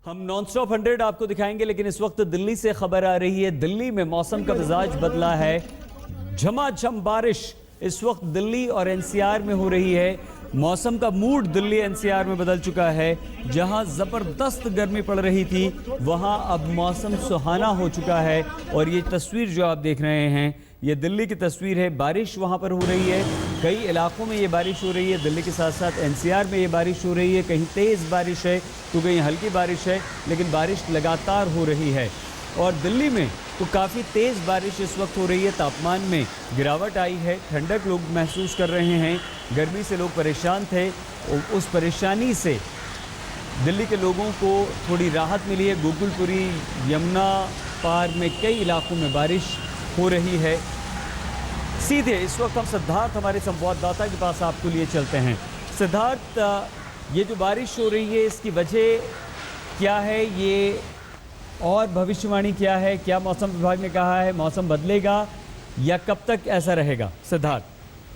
हम non stop 100 आपको दिखाएंगे, लेकिन इस वक्त दिल्ली से खबर आ रही है। दिल्ली में मौसम का मिजाज बदला है। झमाझम बारिश इस वक्त दिल्ली और एनसीआर में हो रही है। मौसम का मूड दिल्ली एनसीआर में बदल चुका है। जहां जबरदस्त गर्मी पड़ रही थी, वहां अब मौसम सुहाना हो चुका है। और ये तस्वीर जो आप देख रहे हैं, ये दिल्ली की तस्वीर है। बारिश वहां पर हो रही है, कई इलाकों में ये बारिश हो रही है। दिल्ली के साथ साथ एनसीआर में ये बारिश हो रही है। कहीं तेज़ बारिश है तो कहीं हल्की बारिश है, लेकिन बारिश लगातार हो रही है। और दिल्ली में तो काफ़ी तेज़ बारिश इस वक्त हो रही है। तापमान में गिरावट आई है, ठंडक लोग महसूस कर रहे हैं। गर्मी से लोग परेशान थे, उस परेशानी से दिल्ली के लोगों को थोड़ी राहत मिली है। गोकुलपुरी, यमुना पार में कई इलाकों में बारिश हो रही है। सीधे इस वक्त हम सिद्धार्थ, हमारे संवाददाता के पास आपको लिए चलते हैं। सिद्धार्थ, ये जो बारिश हो रही है, इसकी वजह क्या है? ये और भविष्यवाणी क्या है? क्या मौसम विभाग ने कहा है मौसम बदलेगा या कब तक ऐसा रहेगा? सिद्धार्थ,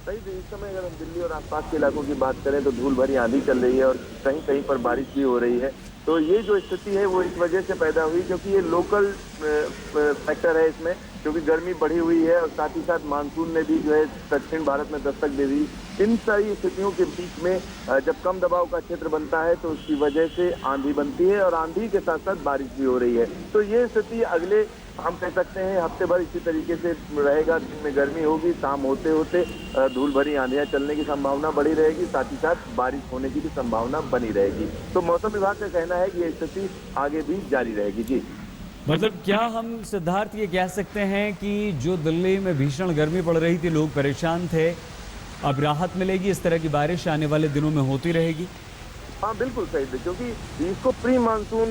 सही, इस समय अगर हम दिल्ली और आसपास के इलाकों की बात करें तो धूल भरी आंधी चल रही है और कहीं कहीं पर बारिश भी हो रही है। तो ये जो स्थिति है वो इस वजह से पैदा हुई क्योंकि ये लोकल फैक्टर है इसमें, क्योंकि गर्मी बढ़ी हुई है और साथ ही साथ मानसून ने भी जो है दक्षिण भारत में दस्तक दे दी। इन सारी स्थितियों के बीच में जब कम दबाव का क्षेत्र बनता है तो उसकी वजह से आंधी बनती है और आंधी के साथ साथ बारिश भी हो रही है। तो ये स्थिति अगले, हम कह सकते हैं, हफ्ते भर इसी तरीके से रहेगा। दिन में गर्मी होगी, शाम होते होते धूल भरी आंधियां चलने की संभावना बढ़ी रहेगी, साथ ही साथ बारिश होने की भी संभावना बनी रहेगी। तो मौसम विभाग का कहना है कि ये स्थिति आगे भी जारी रहेगी। जी, मतलब क्या हम सिद्धार्थ ये कह सकते हैं कि जो दिल्ली में भीषण गर्मी पड़ रही थी, लोग परेशान थे, अब राहत मिलेगी? इस तरह की बारिश आने वाले दिनों में होती रहेगी? हाँ बिल्कुल सही है, क्योंकि इसको प्री मानसून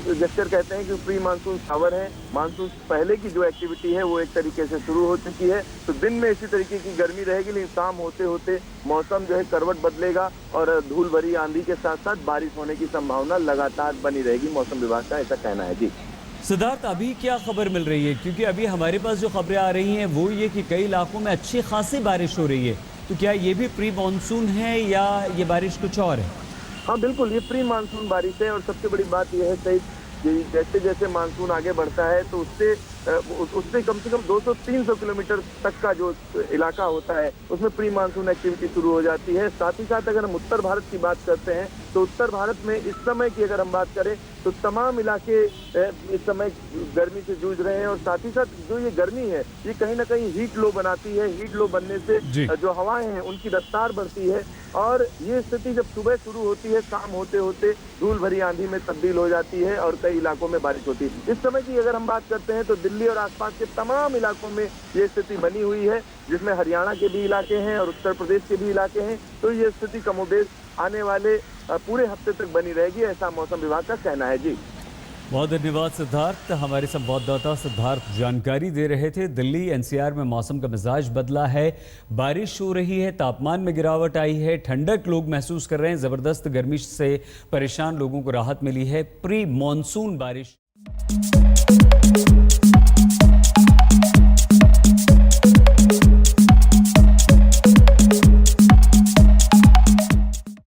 जेस्चर कहते हैं कि प्री मानसून शावर है। मानसून पहले की जो एक्टिविटी है वो एक तरीके से शुरू हो चुकी है। तो दिन में इसी तरीके की गर्मी रहेगी, लेकिन शाम होते होते मौसम जो है करवट बदलेगा और धूल भरी आंधी के साथ साथ बारिश होने की संभावना लगातार बनी रहेगी। मौसम विभाग का ऐसा कहना है। जी सिद्धार्थ, अभी क्या खबर मिल रही है? क्योंकि अभी हमारे पास जो खबरें आ रही हैं वो ये कि कई इलाकों में अच्छी खासी बारिश हो रही है। तो क्या ये भी प्री मानसून है या ये बारिश कुछ और है? हाँ बिल्कुल, ये प्री मानसून बारिश है और सबसे बड़ी बात यह है सही, जैसे जैसे मानसून आगे बढ़ता है तो उससे कम से कम 200-300 किलोमीटर तक का जो इलाका होता है उसमें प्री मानसून एक्टिविटी शुरू हो जाती है। साथ ही साथ अगर हम उत्तर भारत की बात करते हैं तो उत्तर भारत में इस समय की अगर हम बात करें तो तमाम इलाके इस समय गर्मी से जूझ रहे हैं। और साथ ही साथ जो ये गर्मी है ये कहीं ना कहीं हीट लो बनाती है। हीट लो बनने से जो हवाएं हैं उनकी रफ्तार बढ़ती है और ये स्थिति जब सुबह शुरू होती है, शाम होते होते धूल भरी आंधी में तब्दील हो जाती है और कई इलाकों में बारिश होती है। इस समय की अगर हम बात करते हैं तो दिल्ली और आसपास के तमाम इलाकों में ये स्थिति बनी हुई है, जिसमें हरियाणा के भी इलाके हैं और उत्तर प्रदेश के भी इलाके हैं। तो ये स्थिति कमोबेश आने वाले पूरे हफ्ते तक बनी रहेगी, ऐसा मौसम विभाग का कहना है। जी बहुत धन्यवाद सिद्धार्थ। हमारे संवाददाता सिद्धार्थ जानकारी दे रहे थे। दिल्ली एनसीआर में मौसम का मिजाज बदला है, बारिश हो रही है, तापमान में गिरावट आई है, ठंडक लोग महसूस कर रहे हैं। ज़बरदस्त गर्मी से परेशान लोगों को राहत मिली है। प्री मॉनसून बारिश